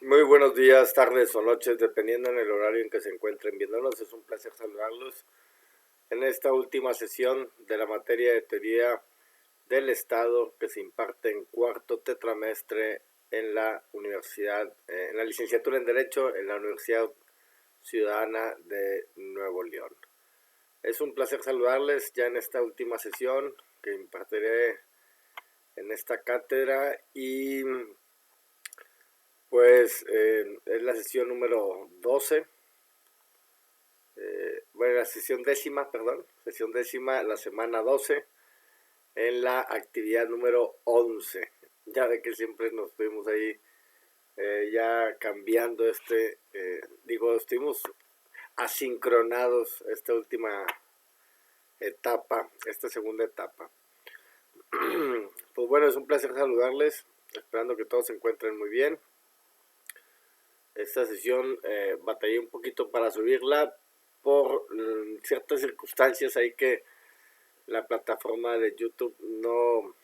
Muy buenos días, tardes o noches, dependiendo en el horario en que se encuentren viéndonos. Es un placer saludarlos en esta última sesión de la materia de teoría del Estado que se imparte en cuarto tetramestre en la universidad, en la licenciatura en Derecho en la Universidad Ciudadana de Nuevo León. Es un placer saludarles ya en esta última sesión que impartiré en esta cátedra y pues es la sesión número 12, la sesión décima, la semana 12, en la actividad número 11. Ya de que siempre nos estuvimos ahí ya cambiando estuvimos asincronados esta última etapa, esta segunda etapa. Pues bueno, es un placer saludarles, esperando que todos se encuentren muy bien. Esta sesión batallé un poquito para subirla por ciertas circunstancias ahí que la plataforma de YouTube no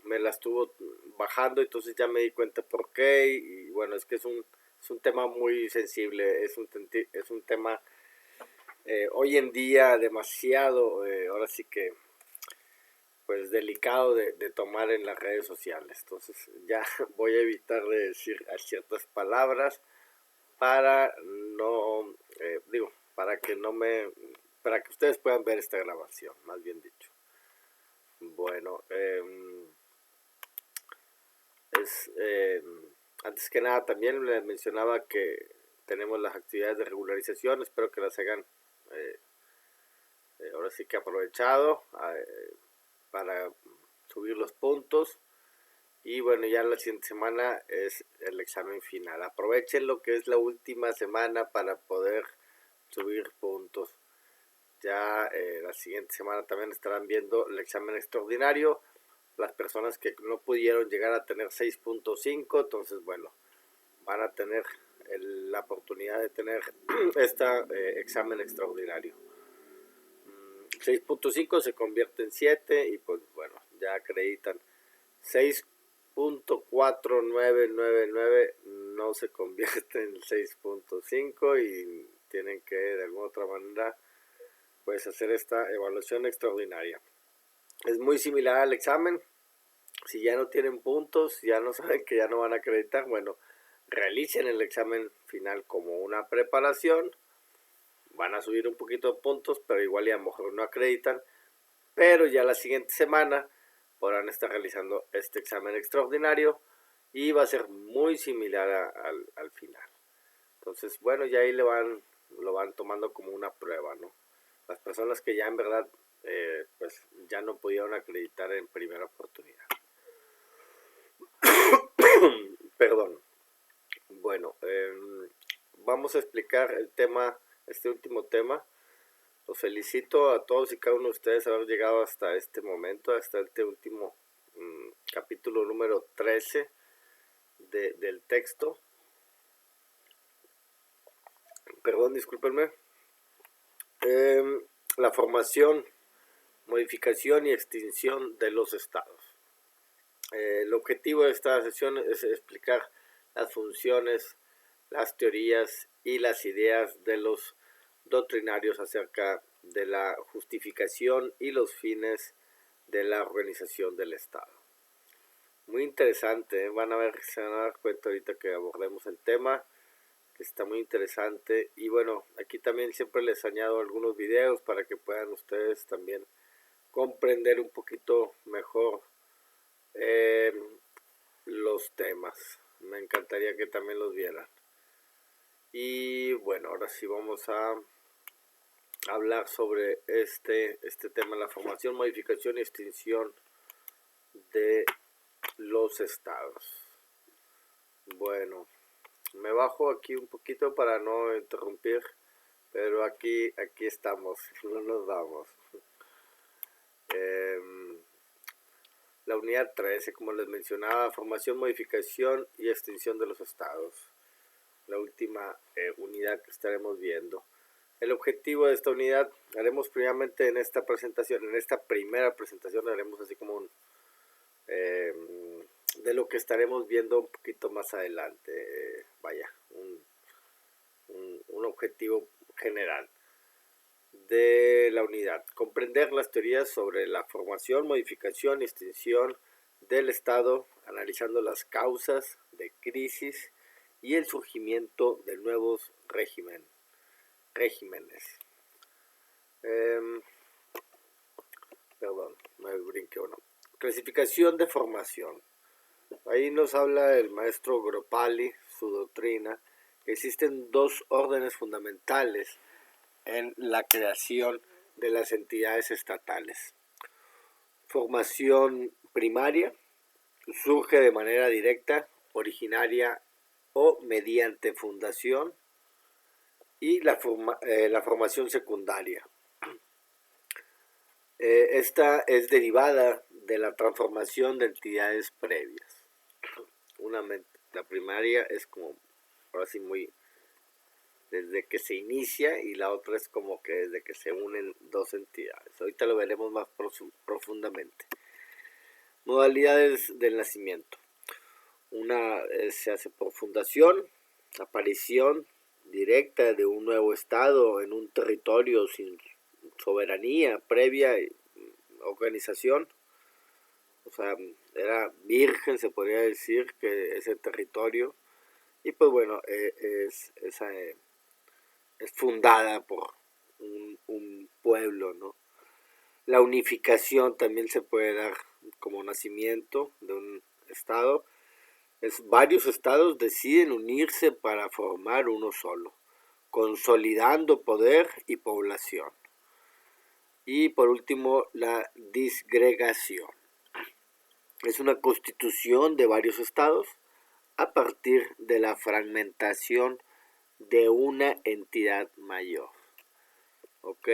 me la estuvo bajando, entonces ya me di cuenta por qué y bueno, es que es un tema muy sensible, es un tema hoy en día demasiado, ahora sí que pues delicado de tomar en las redes sociales, entonces ya voy a evitar de decir ciertas palabras para no, para que ustedes puedan ver esta grabación, más bien dicho. Bueno, antes que nada también les mencionaba que tenemos las actividades de regularización, espero que las hagan ahora sí que aprovechado para subir los puntos. Y bueno, ya la siguiente semana es el examen final. Aprovechen lo que es la última semana para poder subir puntos. Ya la siguiente semana también estarán viendo el examen extraordinario. Las personas que no pudieron llegar a tener 6.5, entonces bueno, van a tener la oportunidad de tener este examen extraordinario. 6.5 se convierte en 7 y pues bueno, ya acreditan. 6.4999 no se convierte en 6.5 y tienen que de alguna otra manera pues hacer esta evaluación extraordinaria. Es muy similar al examen. Si ya no tienen puntos, ya no saben que ya no van a acreditar, bueno, realicen el examen final como una preparación. Van a subir un poquito de puntos, pero igual y a lo mejor no acreditan. Pero ya la siguiente semana podrán estar realizando este examen extraordinario y va a ser muy similar al final. Entonces, bueno, ya ahí lo van tomando como una prueba, ¿no? Las personas que ya en verdad pues ya no pudieron acreditar en primera oportunidad. Perdón. Bueno, vamos a explicar el tema, este último tema. Los felicito a todos y cada uno de ustedes haber llegado hasta este momento, hasta este último capítulo número 13 del texto. Perdón, discúlpenme. La formación, modificación y extinción de los estados. El objetivo de esta sesión es explicar las funciones, las teorías y las ideas de los doctrinarios acerca de la justificación y los fines de la organización del Estado. Muy interesante, se van a dar cuenta ahorita que abordemos el tema, que está muy interesante. Y bueno, aquí también siempre les añado algunos videos para que puedan ustedes también comprender un poquito mejor los temas. Me encantaría que también los vieran. Y bueno, ahora sí vamos a hablar sobre este tema, la formación, modificación y extinción de los estados. Bueno, me bajo aquí un poquito para no interrumpir, pero aquí estamos, no nos vamos. La unidad 13, como les mencionaba, formación, modificación y extinción de los estados. La última unidad que estaremos viendo. El objetivo de esta unidad, haremos primeramente en esta presentación, en esta primera presentación, haremos así como de lo que estaremos viendo un poquito más adelante. Vaya, un objetivo general de la unidad. Comprender las teorías sobre la formación, modificación y extinción del Estado, analizando las causas de crisis y el surgimiento de nuevos regímenes. Perdón, me brinqué uno. Clasificación de formación. Ahí nos habla el maestro Gropali, su doctrina, que existen dos órdenes fundamentales en la creación de las entidades estatales. Formación primaria, surge de manera directa, originaria o mediante fundación, y la formación secundaria. Esta es derivada de la transformación de entidades previas. La primaria es como, ahora sí, muy desde que se inicia, y la otra es como que desde que se unen dos entidades. Ahorita lo veremos más profundamente. Modalidades del nacimiento. Una se hace por fundación, aparición directa de un nuevo estado en un territorio sin soberanía previa organización. O sea, era virgen, se podría decir, que ese territorio. Y pues bueno, es fundada por un pueblo, ¿no? La unificación también se puede dar como nacimiento de un estado. Varios estados deciden unirse para formar uno solo, consolidando poder y población. Y por último, la disgregación. Es una constitución de varios estados a partir de la fragmentación de una entidad mayor. Ok,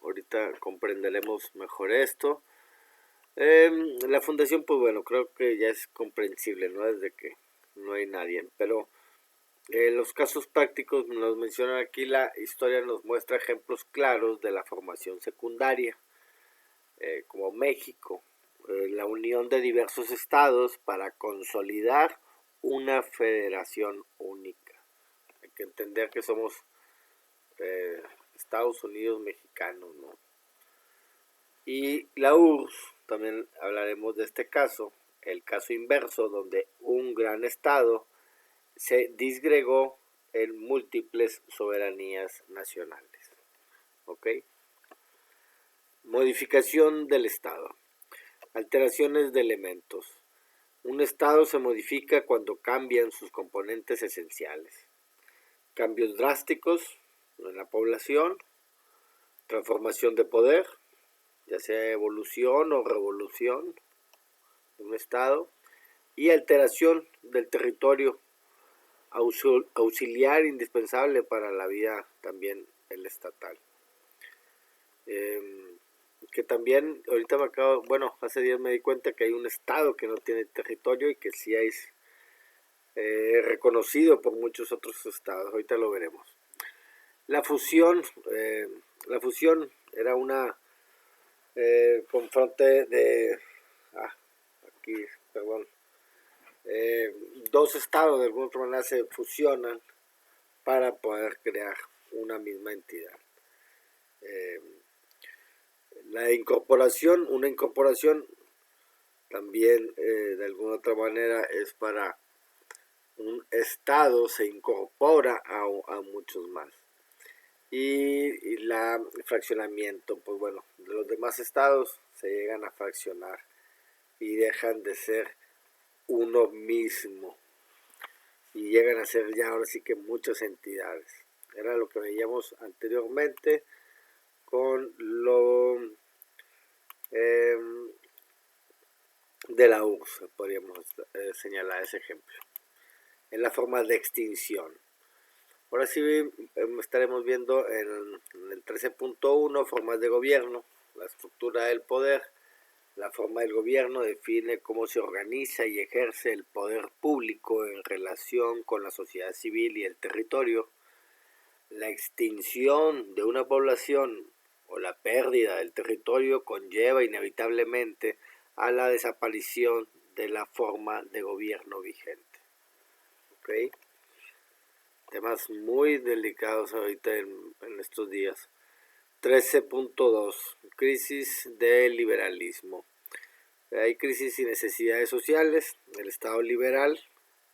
ahorita comprenderemos mejor esto. La fundación, pues bueno, creo que ya es comprensible, ¿no? Desde que no hay nadie, pero los casos prácticos nos mencionan aquí, la historia nos muestra ejemplos claros de la formación secundaria, como México, la unión de diversos estados para consolidar una federación única. Hay que entender que somos Estados Unidos mexicanos, ¿no? Y la URSS, también hablaremos de este caso, el caso inverso, donde un gran estado se disgregó en múltiples soberanías nacionales. ¿Ok? Modificación del estado. Alteraciones de elementos. Un estado se modifica cuando cambian sus componentes esenciales. Cambios drásticos en la población, transformación de poder, ya sea evolución o revolución de un estado, y alteración del territorio, auxiliar indispensable para la vida también el estatal. Que también, ahorita hace días me di cuenta que hay un estado que no tiene territorio y que sí es reconocido por muchos otros estados. Ahorita lo veremos. La fusión era una confronte de dos estados de alguna otra manera se fusionan para poder crear una misma entidad. Una incorporación también de alguna otra manera es para un estado se incorpora a muchos más. Y el fraccionamiento, pues bueno, de los demás estados se llegan a fraccionar y dejan de ser uno mismo y llegan a ser ya ahora sí que muchas entidades. Era lo que veíamos anteriormente con lo de la URSS, podríamos señalar ese ejemplo. En la forma de extinción. Ahora sí estaremos viendo en el 13.1 formas de gobierno, la estructura del poder. La forma del gobierno define cómo se organiza y ejerce el poder público en relación con la sociedad civil y el territorio. La extinción de una población o la pérdida del territorio conlleva inevitablemente a la desaparición de la forma de gobierno vigente. ¿Ok? Temas muy delicados ahorita en estos días. 13.2. Crisis del liberalismo. Hay crisis y necesidades sociales. El Estado liberal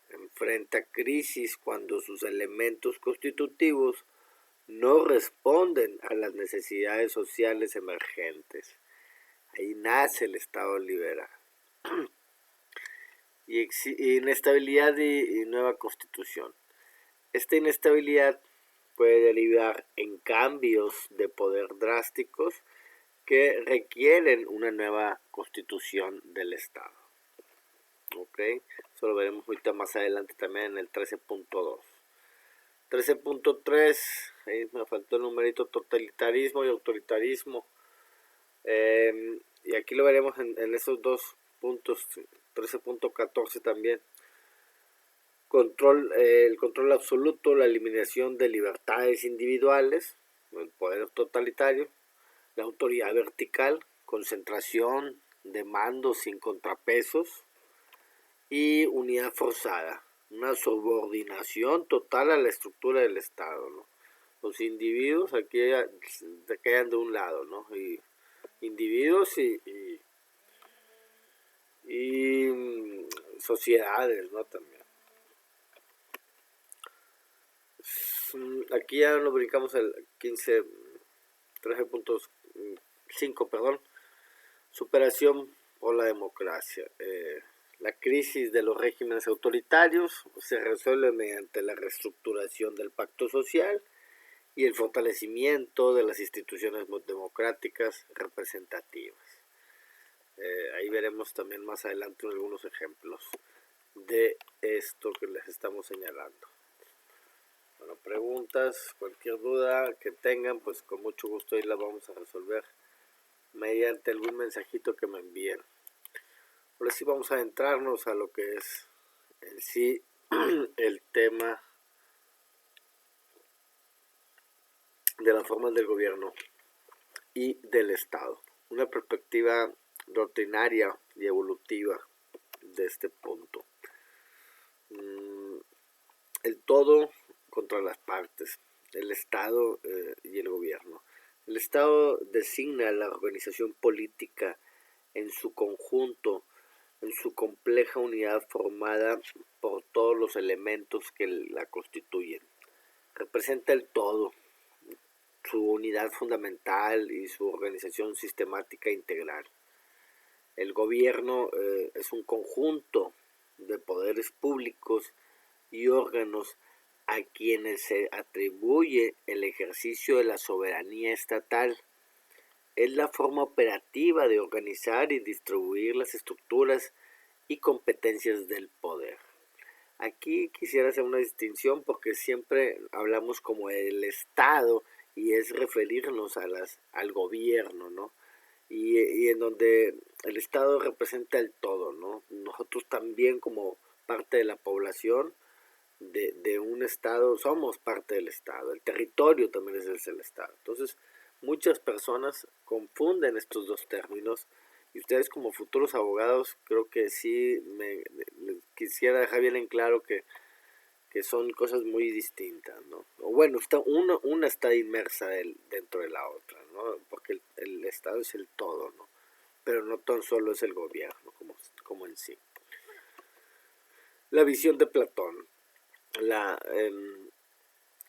enfrenta crisis cuando sus elementos constitutivos no responden a las necesidades sociales emergentes. Ahí nace el Estado liberal. Y inestabilidad y nueva constitución. Esta inestabilidad puede derivar en cambios de poder drásticos que requieren una nueva constitución del Estado. ¿Ok? Eso lo veremos ahorita más adelante también en el 13.2. 13.3, ahí me faltó el numerito, totalitarismo y autoritarismo. Y aquí lo veremos en esos dos puntos, 13.14 también. El control absoluto, la eliminación de libertades individuales, el poder totalitario, la autoridad vertical, concentración de mandos sin contrapesos y unidad forzada, una subordinación total a la estructura del Estado, ¿no? Los individuos aquí se quedan de un lado, ¿no? Y individuos y sociedades, ¿no? También. Aquí ya lo brincamos el 13.5, perdón. Superación por la democracia. La crisis de los regímenes autoritarios se resuelve mediante la reestructuración del pacto social y el fortalecimiento de las instituciones democráticas representativas. Ahí veremos también más adelante algunos ejemplos de esto que les estamos señalando. Bueno, preguntas, cualquier duda que tengan, pues con mucho gusto ahí la vamos a resolver mediante algún mensajito que me envíen. Ahora sí vamos a adentrarnos a lo que es en sí el tema de las formas del gobierno y del Estado. Una perspectiva doctrinaria y evolutiva de este punto. El todo contra las partes, el Estado y el gobierno. El Estado designa la organización política en su conjunto, en su compleja unidad formada por todos los elementos que la constituyen. Representa el todo, su unidad fundamental y su organización sistemática integral. El gobierno es un conjunto de poderes públicos y órganos a quienes se atribuye el ejercicio de la soberanía estatal. Es la forma operativa de organizar y distribuir las estructuras y competencias del poder. Aquí quisiera hacer una distinción porque siempre hablamos como el Estado y es referirnos al gobierno, ¿no? Y en donde el Estado representa el todo, ¿no? Nosotros también como parte de la población de un Estado somos parte del Estado, el territorio también es el Estado. Entonces muchas personas confunden estos dos términos y ustedes como futuros abogados creo que sí les quisiera dejar bien en claro que son cosas muy distintas, ¿no? O bueno, una está inmersa dentro de la otra, ¿no? Porque el Estado es el todo, ¿no? Pero no tan solo es el gobierno como en sí. La visión de Platón. La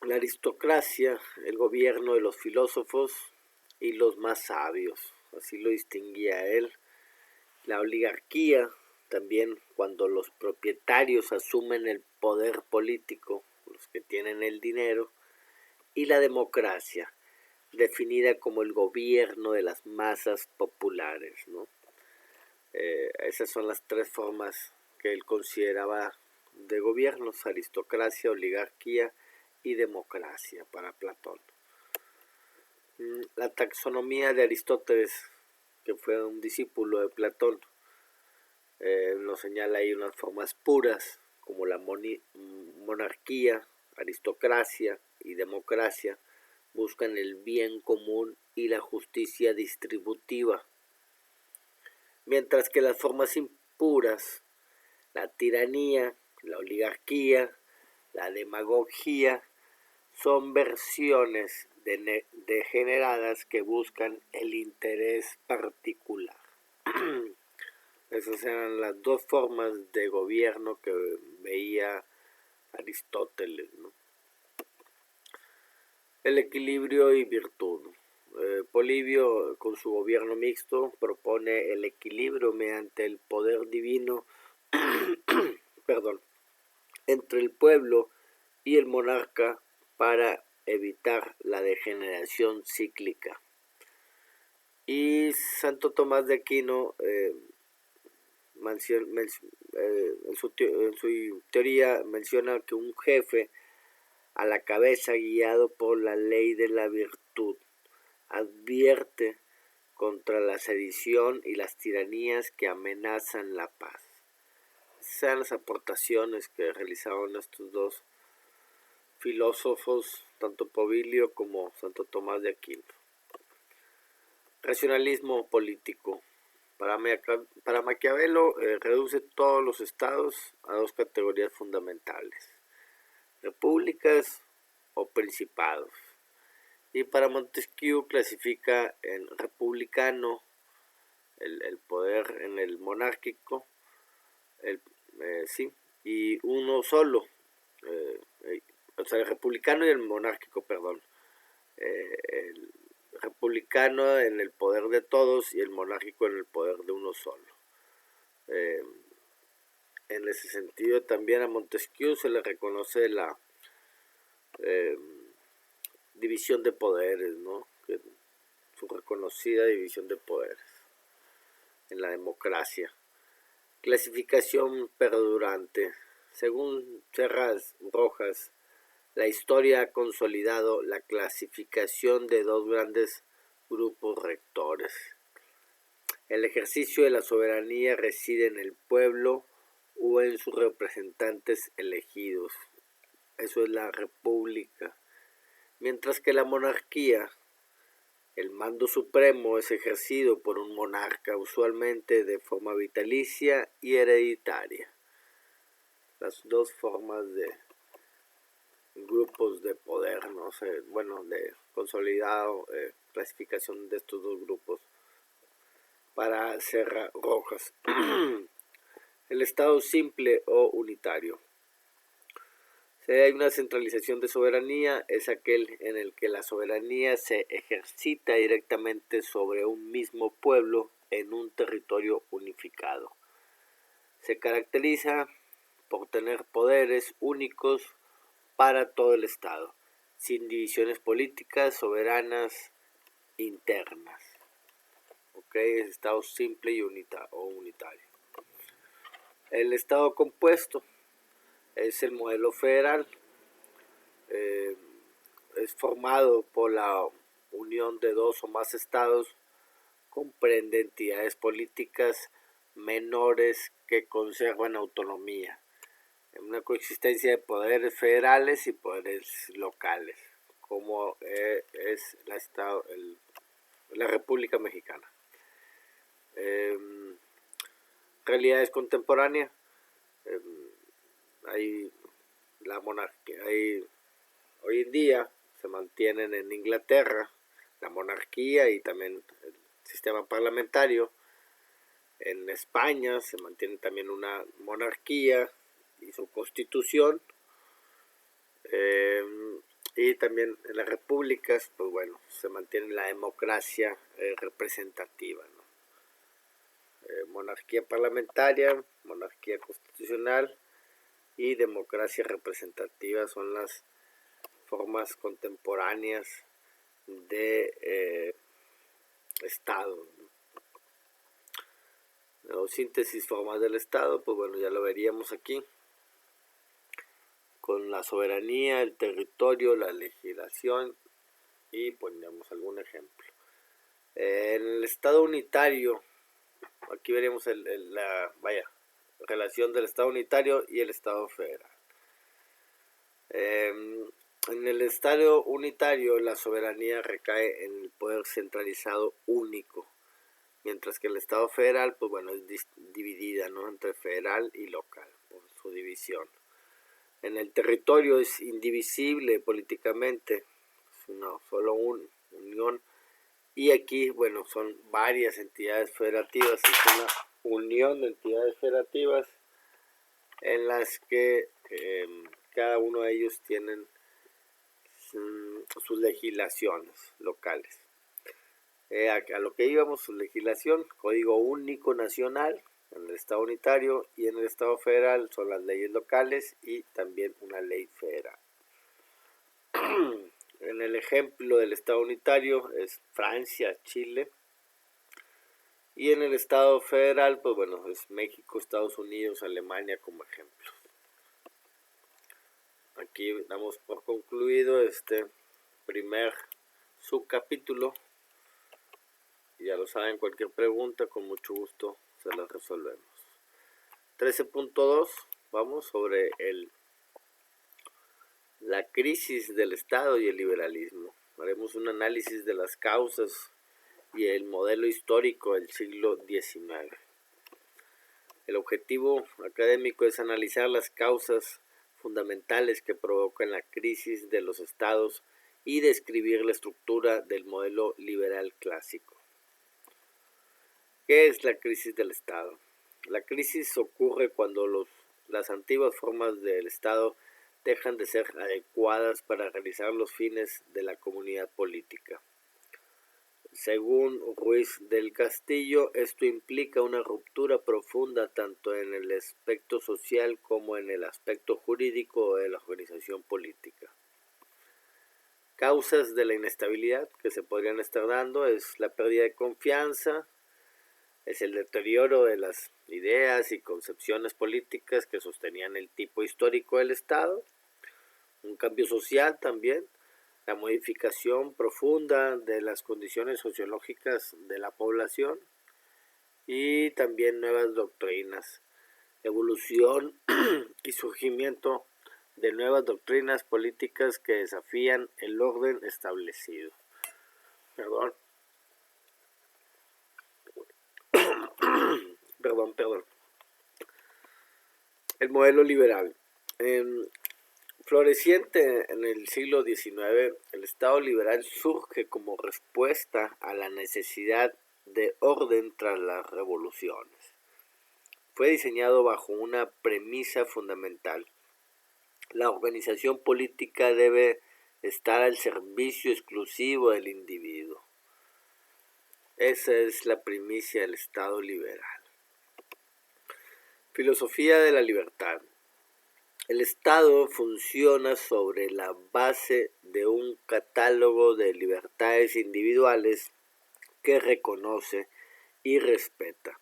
aristocracia, el gobierno de los filósofos y los más sabios, así lo distinguía él. La oligarquía, también cuando los propietarios asumen el poder político, los que tienen el dinero, y la democracia, definida como el gobierno de las masas populares, ¿no? Esas son las tres formas que él consideraba de gobiernos: aristocracia, oligarquía y democracia para Platón. La taxonomía de Aristóteles, que fue un discípulo de Platón, nos señala ahí unas formas puras como la monarquía, aristocracia y democracia buscan el bien común y la justicia distributiva, mientras que las formas impuras La tiranía, la oligarquía, la demagogia son versiones degeneradas que buscan el interés particular. Esas eran las dos formas de gobierno que veía Aristóteles, ¿no? El equilibrio y virtud. Polibio, con su gobierno mixto, propone el equilibrio mediante el poder divino entre el pueblo y el monarca para evitar la degeneración cíclica. Y Santo Tomás de Aquino en su teoría menciona que un jefe a la cabeza, guiado por la ley de la virtud, advierte contra la sedición y las tiranías que amenazan la paz. Esas eran las aportaciones que realizaron estos dos filósofos, tanto Pobilio como Santo Tomás de Aquino. Racionalismo político. Para Maquiavelo reduce todos los estados a dos categorías fundamentales: repúblicas o principados. Y para Montesquieu clasifica en republicano el poder en el monárquico, y uno solo, o sea, el republicano y el monárquico, perdón. El republicano en el poder de todos y el monárquico en el poder de uno solo. En ese sentido también a Montesquieu se le reconoce la división de poderes, ¿no? Su reconocida división de poderes en la democracia. Clasificación perdurante. Según Serras Rojas, la historia ha consolidado la clasificación de dos grandes grupos rectores. El ejercicio de la soberanía reside en el pueblo o en sus representantes elegidos. Eso es la república. Mientras que la monarquía, el mando supremo es ejercido por un monarca, usualmente de forma vitalicia y hereditaria. Las dos formas de grupos de poder, no sé, bueno, de consolidado, clasificación de estos dos grupos. Para Serras Rojas, el estado simple o unitario. Si hay una centralización de soberanía, es aquel en el que la soberanía se ejercita directamente sobre un mismo pueblo en un territorio unificado. Se caracteriza por tener poderes únicos para todo el Estado, sin divisiones políticas soberanas internas. Es Estado simple y unitario. El Estado compuesto es el modelo federal. Es formado por la unión de dos o más estados. Comprende entidades políticas menores que conservan autonomía, una coexistencia de poderes federales y poderes locales, como es la República Mexicana. Realidades contemporáneas. Hay la monarquía. Hoy en día se mantienen en Inglaterra la monarquía y también el sistema parlamentario. En España se mantiene también una monarquía y su constitución. Y también en las repúblicas, pues bueno, se mantiene la democracia representativa, ¿no? Monarquía parlamentaria, monarquía constitucional y democracia representativa son las formas contemporáneas de Estado, ¿no? O síntesis formas del Estado, pues bueno, ya lo veríamos aquí, con la soberanía, el territorio, la legislación, y ponemos algún ejemplo. En el Estado unitario, aquí veremos la relación del Estado unitario y el Estado federal. En el Estado unitario, la soberanía recae en el poder centralizado único, mientras que el Estado federal, pues bueno, es dividida, ¿no?, entre federal y local, por su división. En el territorio es indivisible políticamente, es una solo unión, y aquí, bueno, son varias entidades federativas, es una unión de entidades federativas en las que cada uno de ellos tienen sus legislaciones locales. A lo que íbamos, su legislación, Código Único Nacional en el Estado unitario, y en el Estado federal son las leyes locales y también una ley federal. En el ejemplo del Estado unitario es Francia, Chile, y en el Estado federal, pues bueno, es México, Estados Unidos, Alemania como ejemplo. Aquí damos por concluido este primer subcapítulo. Ya lo saben, cualquier pregunta con mucho gusto se la resolvemos. 13.2, vamos sobre la crisis del Estado y el liberalismo. Haremos un análisis de las causas y el modelo histórico del siglo XIX. El objetivo académico es analizar las causas fundamentales que provocan la crisis de los estados y describir la estructura del modelo liberal clásico. ¿Qué es la crisis del Estado? La crisis ocurre cuando las antiguas formas del Estado dejan de ser adecuadas para realizar los fines de la comunidad política. Según Ruiz del Castillo, esto implica una ruptura profunda tanto en el aspecto social como en el aspecto jurídico de la organización política. Causas de la inestabilidad que se podrían estar dando es la pérdida de confianza, es el deterioro de las ideas y concepciones políticas que sostenían el tipo histórico del Estado, un cambio social también, la modificación profunda de las condiciones sociológicas de la población y también nuevas doctrinas, evolución y surgimiento de nuevas doctrinas políticas que desafían el orden establecido. Perdón. El modelo liberal. Floreciente en el siglo XIX, el Estado liberal surge como respuesta a la necesidad de orden tras las revoluciones. Fue diseñado bajo una premisa fundamental: la organización política debe estar al servicio exclusivo del individuo. Esa es la primicia del Estado liberal. Filosofía de la libertad. El Estado funciona sobre la base de un catálogo de libertades individuales que reconoce y respeta.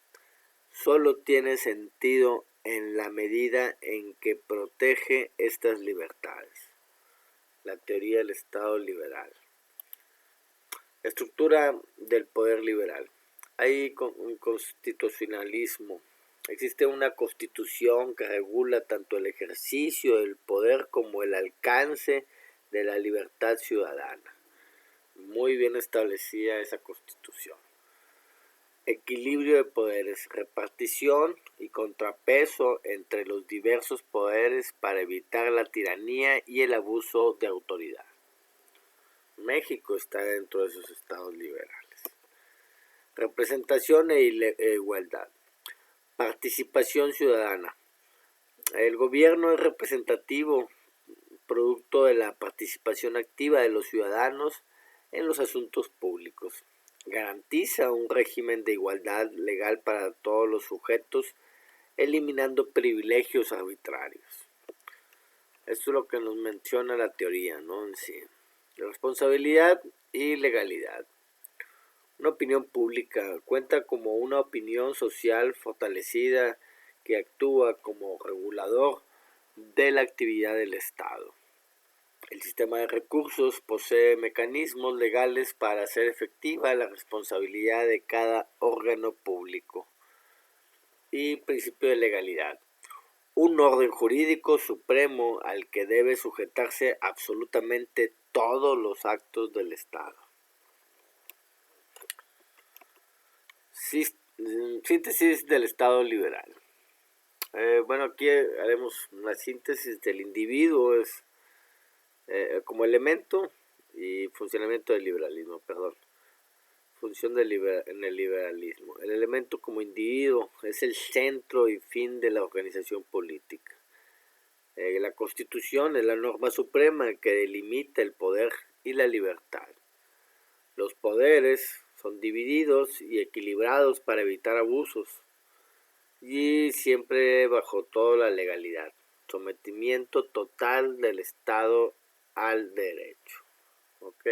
Solo tiene sentido en la medida en que protege estas libertades. La teoría del Estado liberal. Estructura del poder liberal. Hay un constitucionalismo. Existe una constitución que regula tanto el ejercicio del poder como el alcance de la libertad ciudadana. Muy bien establecida esa constitución. Equilibrio de poderes, repartición y contrapeso entre los diversos poderes para evitar la tiranía y el abuso de autoridad. México está dentro de esos estados liberales. Representación e igualdad. Participación ciudadana. El gobierno es representativo, producto de la participación activa de los ciudadanos en los asuntos públicos. Garantiza un régimen de igualdad legal para todos los sujetos, eliminando privilegios arbitrarios. Esto es lo que nos menciona la teoría, ¿no? En sí. Responsabilidad y legalidad. Una opinión pública cuenta como una opinión social fortalecida que actúa como regulador de la actividad del Estado. El sistema de recursos posee mecanismos legales para hacer efectiva la responsabilidad de cada órgano público. Y principio de legalidad. Un orden jurídico supremo al que debe sujetarse absolutamente todos los actos del Estado. Síntesis del Estado liberal. Bueno, aquí haremos una síntesis del individuo como elemento y funcionamiento del liberalismo, perdón. Función en el liberalismo. El elemento como individuo es el centro y fin de la organización política. La Constitución es la norma suprema que delimita el poder y la libertad. Los poderes son divididos y equilibrados para evitar abusos y siempre bajo toda la legalidad. Sometimiento total del Estado al derecho. ¿Ok?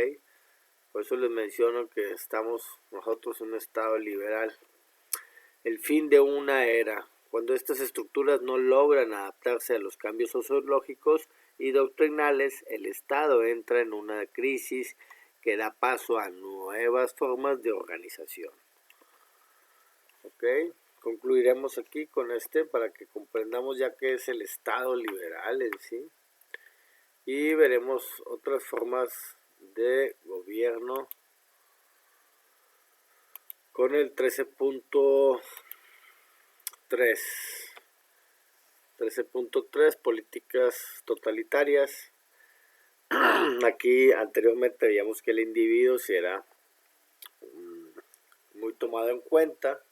Por eso les menciono que estamos nosotros en un Estado liberal. El fin de una era, cuando estas estructuras no logran adaptarse a los cambios sociológicos y doctrinales, el Estado entra en una crisis que da paso a nuevas formas de organización. ¿Ok? Concluiremos aquí con para que comprendamos ya qué es el Estado liberal en sí. Y veremos otras formas de gobierno con el 13.3. 13.3, políticas totalitarias. Aquí anteriormente veíamos que el individuo sí era muy tomado en cuenta.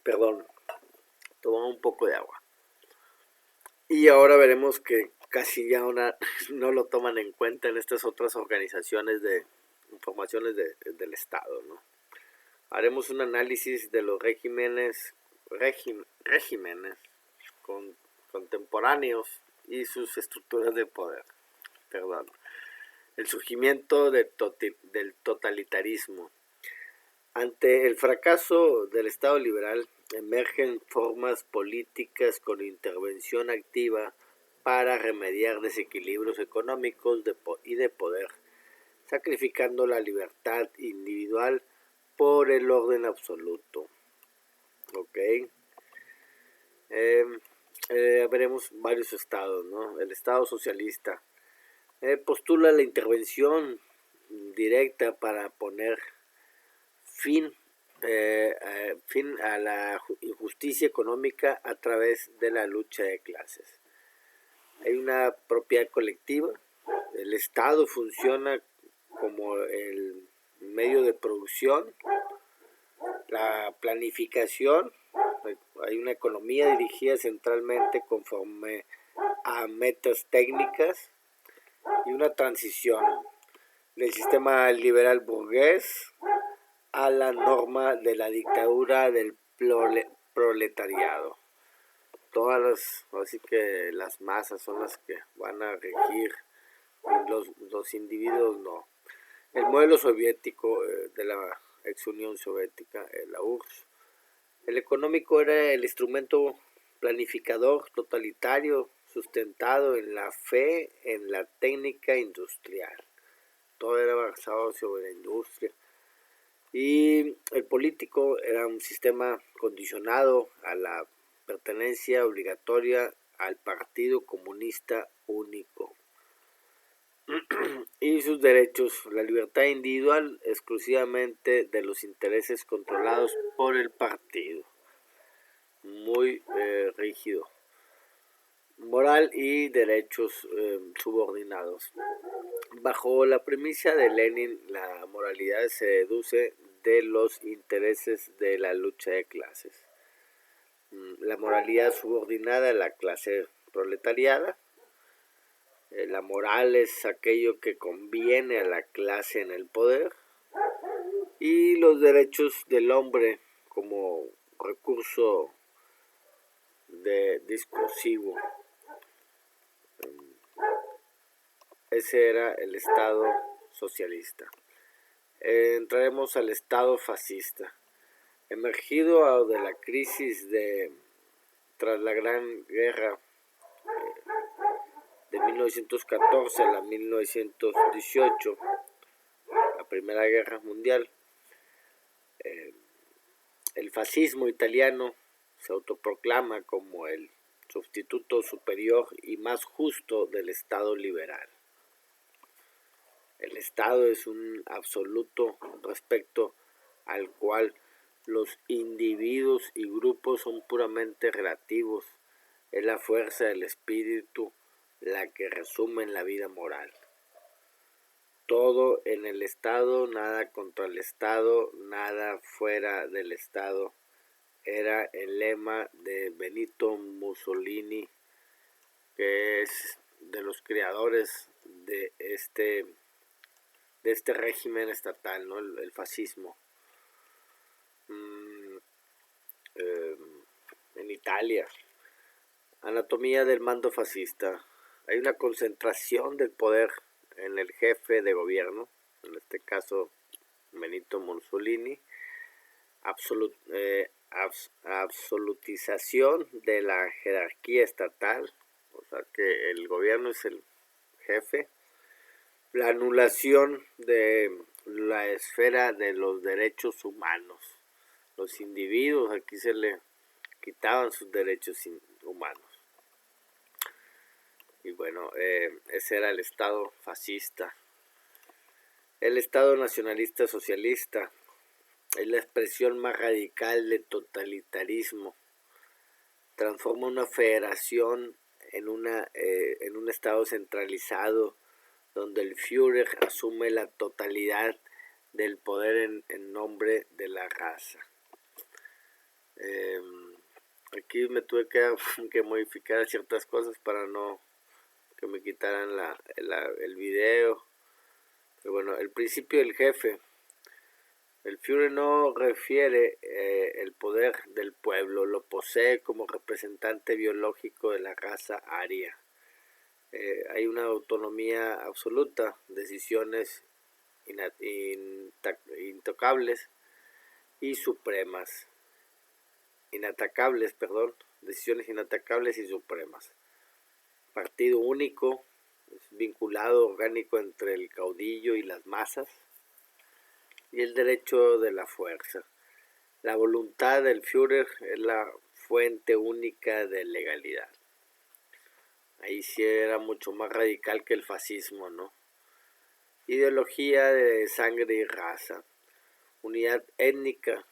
Perdón, tomamos un poco de agua. Y ahora veremos que casi ya no lo toman en cuenta en estas otras organizaciones de informaciones del Estado, ¿no? Haremos un análisis de los regímenes contemporáneos y sus estructuras de poder. Perdón. El surgimiento del totalitarismo. Ante el fracaso del Estado liberal, emergen formas políticas con intervención activa para remediar desequilibrios económicos y de poder, sacrificando la libertad individual por el orden absoluto. ¿Ok? Veremos varios estados, ¿no? El Estado socialista postula la intervención directa para poner fin a la injusticia económica a través de la lucha de clases. Hay una propiedad colectiva, el Estado funciona como el medio de producción, la planificación, hay una economía dirigida centralmente conforme a metas técnicas y una transición del sistema liberal burgués a la norma de la dictadura del proletariado. Así que las masas son las que van a regir, los individuos no. El modelo soviético de la ex Unión Soviética, la URSS, el económico era el instrumento planificador totalitario sustentado en la fe en la técnica industrial. Todo era basado sobre la industria. Y el político era un sistema condicionado a la pertenencia obligatoria al Partido Comunista Único. Y sus derechos, la libertad individual exclusivamente de los intereses controlados por el partido. Muy rígido. Moral y derechos subordinados. Bajo la premisa de Lenin, la moralidad se deduce de los intereses de la lucha de clases. La moralidad subordinada a la clase proletariada. La moral es aquello que conviene a la clase en el poder. Y los derechos del hombre como recurso discursivo. Ese era el Estado socialista. Entraremos al Estado fascista. Emergido de la crisis tras la Gran Guerra de 1914 a la 1918, la Primera Guerra Mundial, el fascismo italiano se autoproclama como el sustituto superior y más justo del Estado liberal. El Estado es un absoluto respecto al cual los individuos y grupos son puramente relativos. Es la fuerza del espíritu la que resume en la vida moral. Todo en el Estado, nada contra el Estado, nada fuera del Estado. Era el lema de Benito Mussolini, que es de los creadores de este régimen estatal, ¿no? El fascismo. En Italia, anatomía del mando fascista. Hay una concentración del poder en el jefe de gobierno, en este caso Benito Mussolini, absolutización de la jerarquía estatal, o sea que el gobierno es el jefe, la anulación de la esfera de los derechos humanos. Los individuos, aquí se le quitaban sus derechos humanos. Y bueno, ese era el Estado fascista. El Estado nacionalista socialista es la expresión más radical del totalitarismo. Transforma una federación en un Estado centralizado, donde el Führer asume la totalidad del poder en nombre de la raza. Aquí me tuve que modificar ciertas cosas para no que me quitaran el video. Pero bueno, el principio del jefe. El Führer no refiere el poder del pueblo, lo posee como representante biológico de la raza aria. Hay una autonomía absoluta, decisiones intocables y supremas. Decisiones inatacables y supremas. Partido único, vinculado orgánico entre el caudillo y las masas, y el derecho de la fuerza. La voluntad del Führer es la fuente única de legalidad. Ahí sí era mucho más radical que el fascismo, ¿no? Ideología de sangre y raza. Unidad étnica,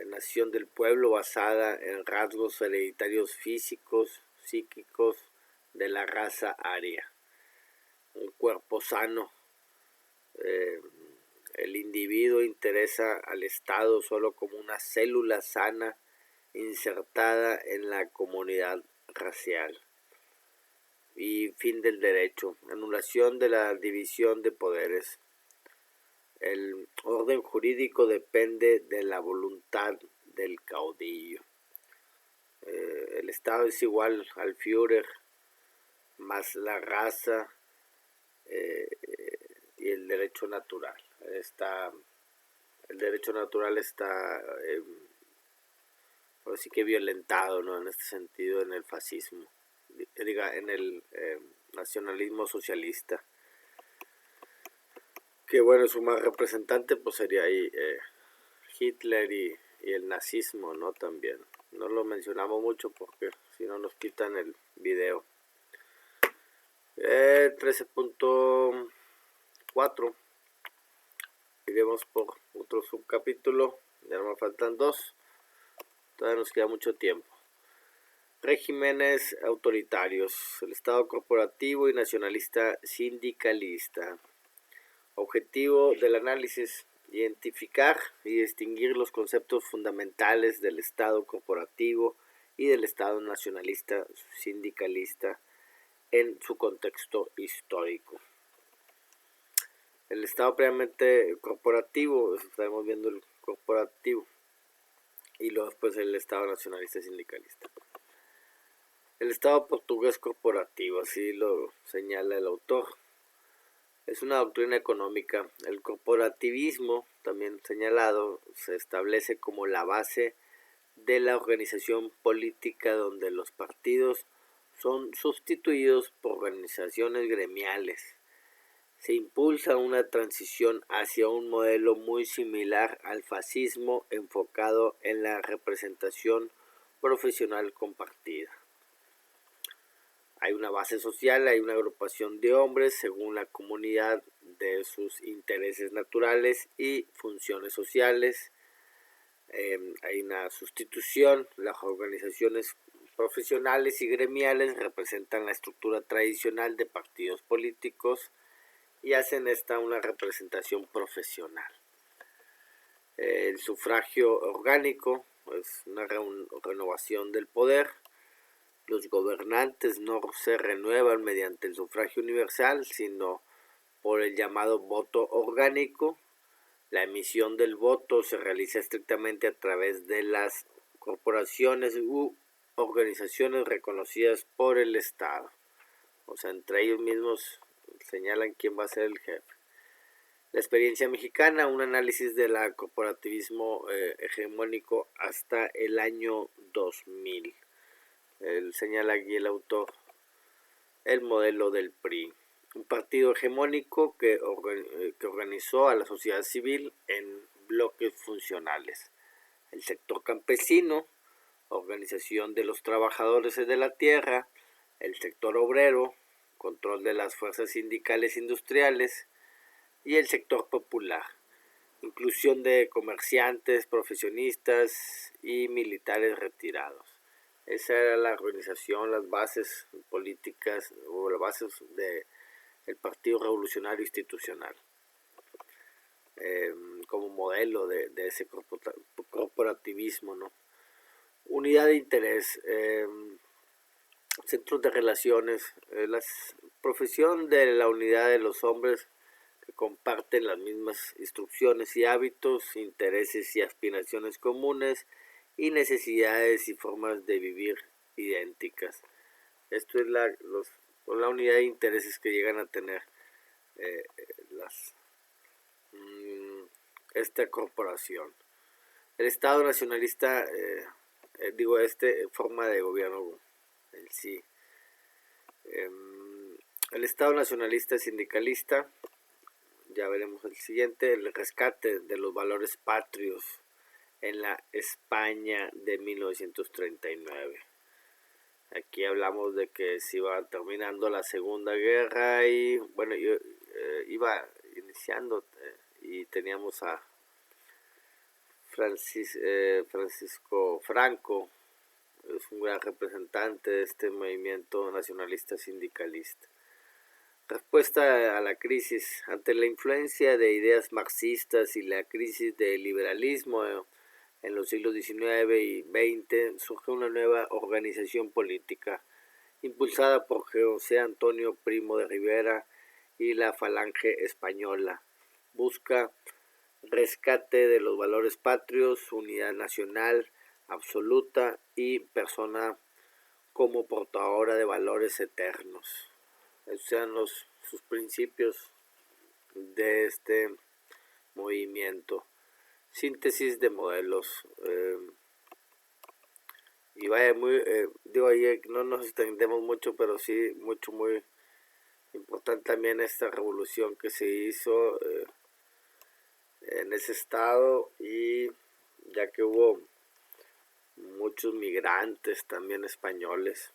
nación del pueblo basada en rasgos hereditarios físicos, psíquicos de la raza aria. Un cuerpo sano. El individuo interesa al Estado solo como una célula sana insertada en la comunidad racial. Y fin del derecho, anulación de la división de poderes. El orden jurídico depende de la voluntad del caudillo. El Estado es igual al Führer, más la raza y el derecho natural. El derecho natural está así que violentado, ¿no? En este sentido, en el fascismo, en el nacionalismo socialista, que bueno, su más representante pues sería ahí Hitler y el nazismo, ¿no? También no lo mencionamos mucho porque si no nos quitan el video. 13.4, iremos por otro subcapítulo, ya no me faltan 2, todavía nos queda mucho tiempo. Regímenes autoritarios, el Estado corporativo y nacionalista sindicalista. Objetivo del análisis: identificar y distinguir los conceptos fundamentales del Estado corporativo y del Estado nacionalista sindicalista en su contexto histórico. El Estado previamente corporativo, estaremos viendo el corporativo, y luego después el Estado nacionalista sindicalista. El Estado portugués corporativo, así lo señala el autor, es una doctrina económica. El corporativismo, también señalado, se establece como la base de la organización política, donde los partidos son sustituidos por organizaciones gremiales. Se impulsa una transición hacia un modelo muy similar al fascismo, enfocado en la representación profesional compartida. Hay una base social, hay una agrupación de hombres según la comunidad de sus intereses naturales y funciones sociales. Hay una sustitución, las organizaciones profesionales y gremiales representan la estructura tradicional de partidos políticos y hacen esta una representación profesional. El sufragio orgánico es una renovación del poder. Los gobernantes no se renuevan mediante el sufragio universal, sino por el llamado voto orgánico. La emisión del voto se realiza estrictamente a través de las corporaciones u organizaciones reconocidas por el Estado. O sea, entre ellos mismos señalan quién va a ser el jefe. La experiencia mexicana, un análisis del corporativismo hegemónico hasta el año 2000. Señala aquí el autor el modelo del PRI, un partido hegemónico que organizó a la sociedad civil en bloques funcionales. El sector campesino, organización de los trabajadores de la tierra, el sector obrero, control de las fuerzas sindicales industriales, y el sector popular, inclusión de comerciantes, profesionistas y militares retirados. Esa era la organización, las bases políticas o las bases del Partido Revolucionario Institucional, como modelo de ese corporativismo, ¿no? Unidad de interés, centros de relaciones, la profesión de la unidad de los hombres que comparten las mismas instrucciones y hábitos, intereses y aspiraciones comunes y necesidades y formas de vivir idénticas. Esto es la unidad de intereses que llegan a tener esta corporación. El Estado nacionalista, forma de gobierno en sí. El Estado nacionalista sindicalista, ya veremos el siguiente, el rescate de los valores patrios en la España de 1939. Aquí hablamos de que se iba terminando la Segunda Guerra y bueno, iba iniciando y teníamos a Francisco Franco, es un gran representante de este movimiento nacionalista sindicalista. Respuesta a la crisis. Ante la influencia de ideas marxistas y la crisis del liberalismo en los siglos XIX y XX, surge una nueva organización política impulsada por José Antonio Primo de Rivera y la Falange Española. Busca rescate de los valores patrios, unidad nacional absoluta y persona como portadora de valores eternos. Esos sean sus principios de este movimiento. Síntesis de modelos. Y vaya, ahí no nos extendemos mucho, pero sí muy importante también esta revolución que se hizo en ese estado, y ya que hubo muchos migrantes también españoles,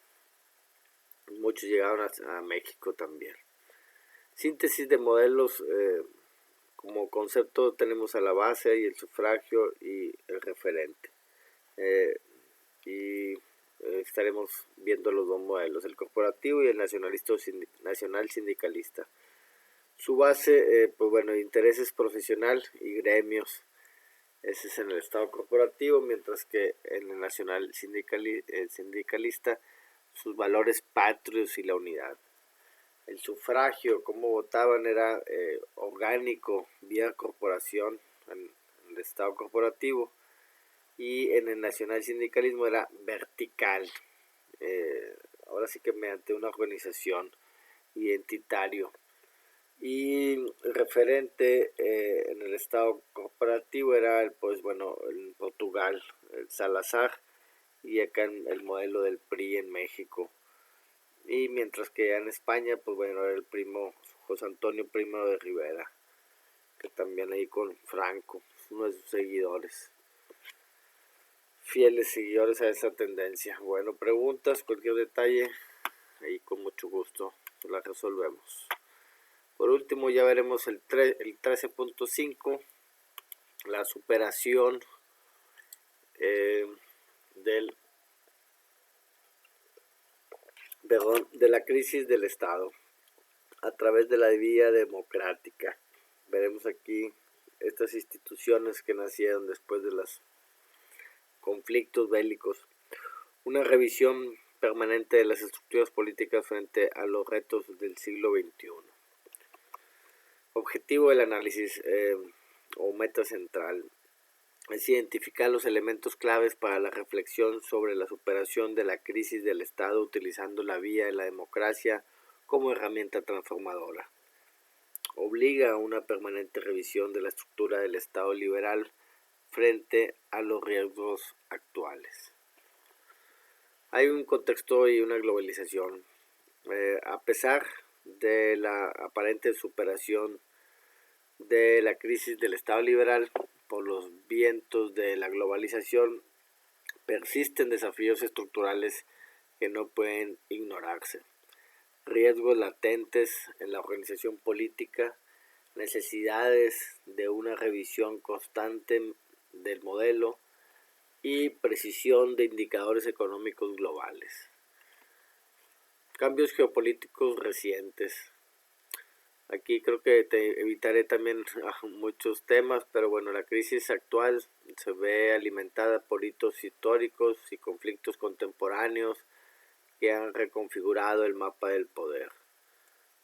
muchos llegaron a México también. Síntesis de modelos, como concepto tenemos a la base y el sufragio y el referente, estaremos viendo los dos modelos, el corporativo y el nacional sindicalista. Su base, intereses profesional y gremios, ese es en el estado corporativo, mientras que en el nacional sindicalista, sus valores patrios y la unidad. El sufragio, cómo votaban, era orgánico, vía corporación en el estado corporativo, y en el nacional sindicalismo era vertical, ahora sí que mediante una organización identitario. Y el referente en el estado corporativo era en Portugal, el Salazar, y acá en el modelo del PRI en México. Y mientras que en España, era el primo José Antonio Primo de Rivera, que también ahí con Franco, uno de sus seguidores, fieles seguidores a esa tendencia. Bueno, preguntas, cualquier detalle. ahí con mucho gusto la resolvemos. Por último ya veremos el 13.5, la superación de la crisis del Estado a través de la vía democrática. Veremos aquí estas instituciones que nacieron después de los conflictos bélicos, una revisión permanente de las estructuras políticas frente a los retos del siglo XXI. Objetivo del análisis o meta central es identificar los elementos claves para la reflexión sobre la superación de la crisis del Estado utilizando la vía de la democracia como herramienta transformadora. Obliga a una permanente revisión de la estructura del Estado liberal frente a los riesgos actuales. Hay un contexto y una globalización. A pesar de la aparente superación de la crisis del Estado liberal por los vientos de la globalización, persisten desafíos estructurales que no pueden ignorarse. Riesgos latentes en la organización política, necesidades de una revisión constante del modelo y precisión de indicadores económicos globales. Cambios geopolíticos recientes. Aquí creo que te evitaré también muchos temas, pero bueno, la crisis actual se ve alimentada por hitos históricos y conflictos contemporáneos que han reconfigurado el mapa del poder.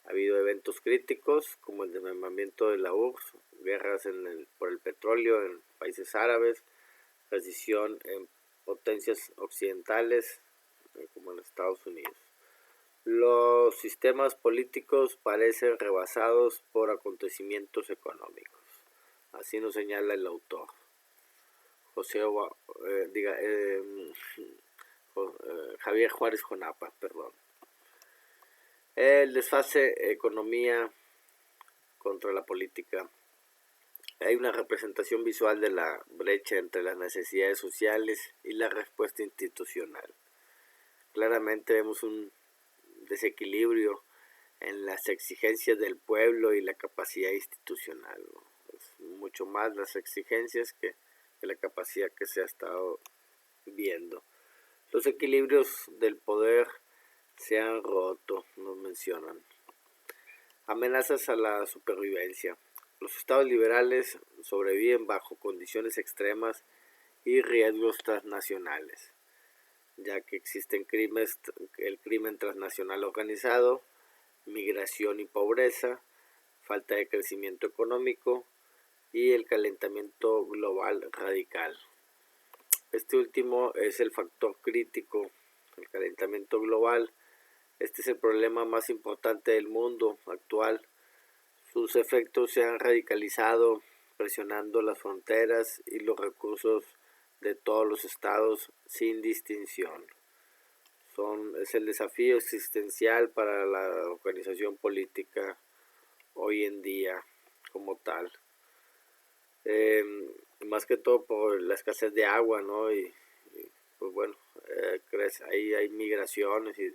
Ha habido eventos críticos como el desmembramiento de la URSS, guerras por el petróleo en países árabes, recesión en potencias occidentales como en Estados Unidos. Los sistemas políticos parecen rebasados por acontecimientos económicos. Así nos señala el autor. Javier Juárez Jonapa, perdón. El desfase economía contra la política. Hay una representación visual de la brecha entre las necesidades sociales y la respuesta institucional. Claramente vemos un desequilibrio en las exigencias del pueblo y la capacidad institucional, ¿no? Es mucho más las exigencias que la capacidad que se ha estado viendo. Los equilibrios del poder se han roto, nos mencionan. Amenazas a la supervivencia. Los estados liberales sobreviven bajo condiciones extremas y riesgos transnacionales, ya que existen el crimen transnacional organizado, migración y pobreza, falta de crecimiento económico y el calentamiento global radical. Este último es el factor crítico, el calentamiento global. Este es el problema más importante del mundo actual. Sus efectos se han radicalizado, presionando las fronteras y los recursos de todos los estados sin distinción. Es el desafío existencial para la organización política hoy en día como tal. Más que todo por la escasez de agua, ¿no? Y pues bueno, ahí hay migraciones y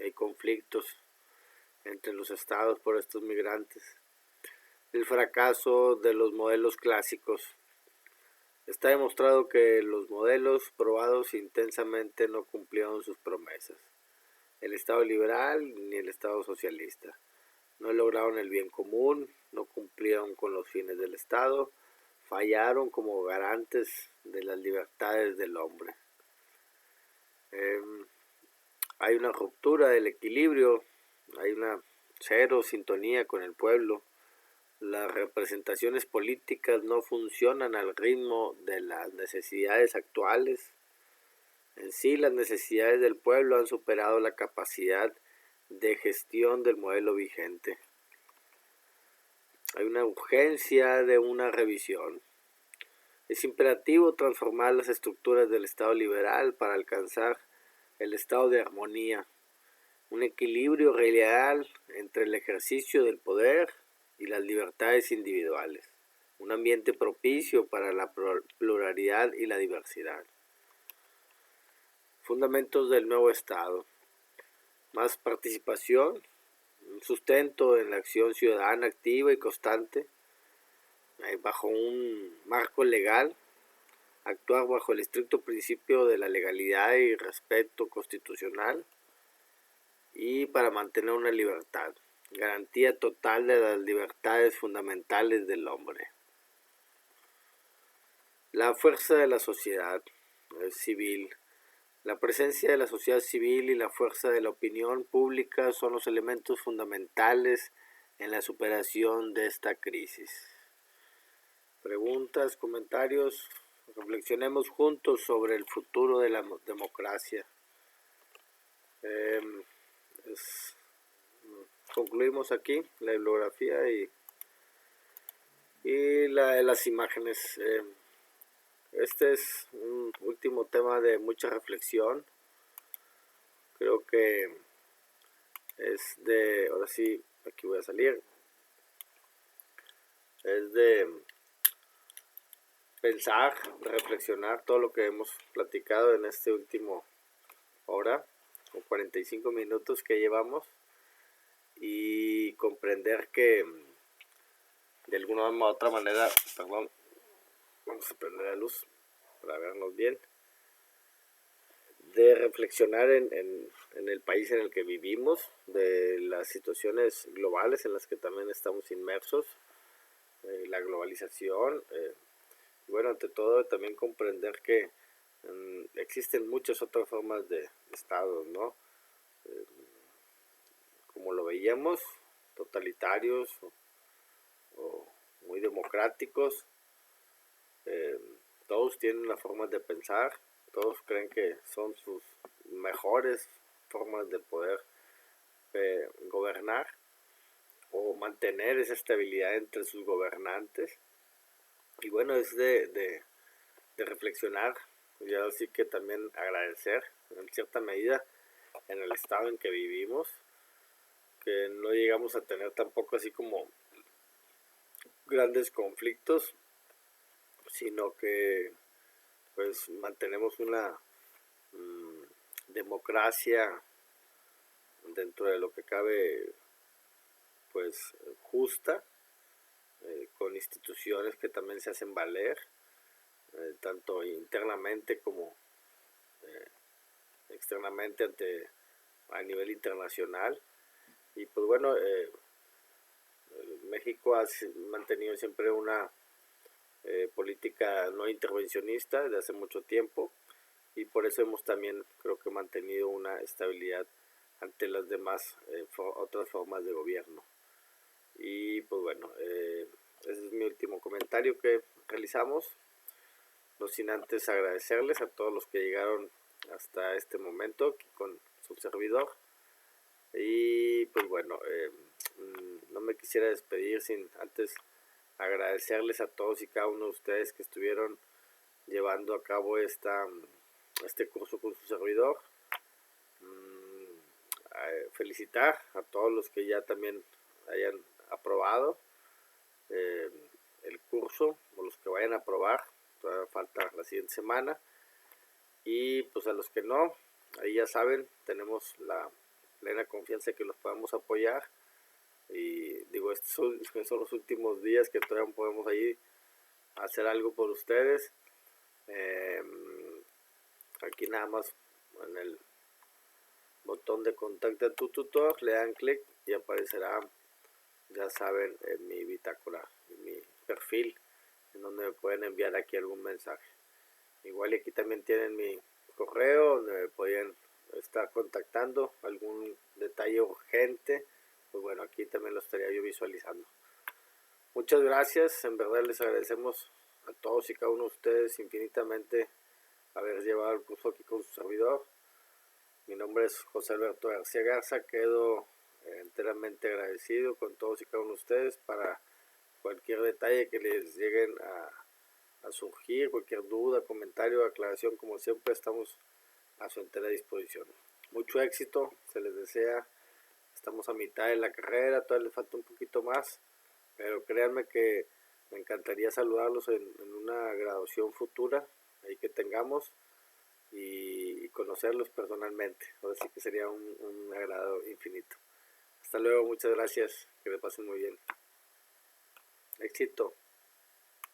hay conflictos entre los estados por estos migrantes. El fracaso de los modelos clásicos. Está demostrado que los modelos probados intensamente no cumplieron sus promesas. El Estado liberal ni el Estado socialista. No lograron el bien común, no cumplieron con los fines del Estado, fallaron como garantes de las libertades del hombre. Hay una ruptura del equilibrio, hay una cero sintonía con el pueblo. Las representaciones políticas no funcionan al ritmo de las necesidades actuales. En sí, las necesidades del pueblo han superado la capacidad de gestión del modelo vigente. Hay una urgencia de una revisión. Es imperativo transformar las estructuras del Estado liberal para alcanzar el estado de armonía, un equilibrio real entre el ejercicio del poder y las libertades individuales, un ambiente propicio para la pluralidad y la diversidad. Fundamentos del nuevo Estado. más participación, un sustento en la acción ciudadana activa y constante, bajo un marco legal, actuar bajo el estricto principio de la legalidad y respeto constitucional, y para mantener una libertad, garantía total de las libertades fundamentales del hombre. La fuerza de la sociedad civil. La presencia de la sociedad civil y la fuerza de la opinión pública son los elementos fundamentales en la superación de esta crisis. Preguntas, comentarios, reflexionemos juntos sobre el futuro de la democracia. Concluimos aquí la bibliografía y las imágenes. Este es un último tema de mucha reflexión. Creo que es de, ahora sí, aquí voy a salir, es de pensar, de reflexionar todo lo que hemos platicado en este último hora o 45 minutos que llevamos, y comprender que de alguna u otra manera, perdón, vamos a prender la luz para vernos bien, de reflexionar en el país en el que vivimos, de las situaciones globales en las que también estamos inmersos, la globalización, bueno, ante todo también comprender que existen muchas otras formas de estados, ¿no? Como lo veíamos, totalitarios o muy democráticos, todos tienen una forma de pensar, todos creen que son sus mejores formas de poder gobernar o mantener esa estabilidad entre sus gobernantes. Y bueno, es de reflexionar, y así que también agradecer en cierta medida en el estado en que vivimos, que no llegamos a tener tampoco así como grandes conflictos, sino que pues mantenemos una democracia dentro de lo que cabe, pues justa, con instituciones que también se hacen valer, tanto internamente como externamente a nivel internacional. Y pues bueno, México ha mantenido siempre una política no intervencionista desde hace mucho tiempo, y por eso hemos también, creo que, mantenido una estabilidad ante las demás otras formas de gobierno. Y pues bueno, ese es mi último comentario que realizamos, no sin antes agradecerles a todos los que llegaron hasta este momento aquí con su servidor. Y pues bueno, no me quisiera despedir sin antes agradecerles a todos y cada uno de ustedes que estuvieron llevando a cabo este curso con su servidor. Felicitar a todos los que ya también hayan aprobado el curso, o los que vayan a aprobar, todavía falta la siguiente semana. Y pues a los que no, ahí ya saben, tenemos la plena confianza de que los podemos apoyar. Y digo, estos son los últimos días que todavía podemos ahí hacer algo por ustedes. Aquí nada más en el botón de contacta a tu tutor, le dan clic y aparecerá, ya saben, en mi bitácora, en mi perfil, en donde me pueden enviar aquí algún mensaje. Igual aquí también tienen mi correo, donde me pueden estar contactando algún detalle urgente. Pues bueno, aquí también lo estaría yo visualizando. Muchas gracias, en verdad les agradecemos a todos y cada uno de ustedes infinitamente haber llevado el curso aquí con su servidor. Mi nombre es José Alberto García Garza, quedo enteramente agradecido con todos y cada uno de ustedes para cualquier detalle que les lleguen a surgir, cualquier duda, comentario, aclaración, como siempre estamos a su entera disposición. Mucho éxito, se les desea. Estamos a mitad de la carrera, todavía les falta un poquito más, pero créanme que me encantaría saludarlos en una graduación futura ahí que tengamos. y conocerlos personalmente. Ahora sí que sería un agrado infinito. Hasta luego, muchas gracias, que me pasen muy bien. Éxito.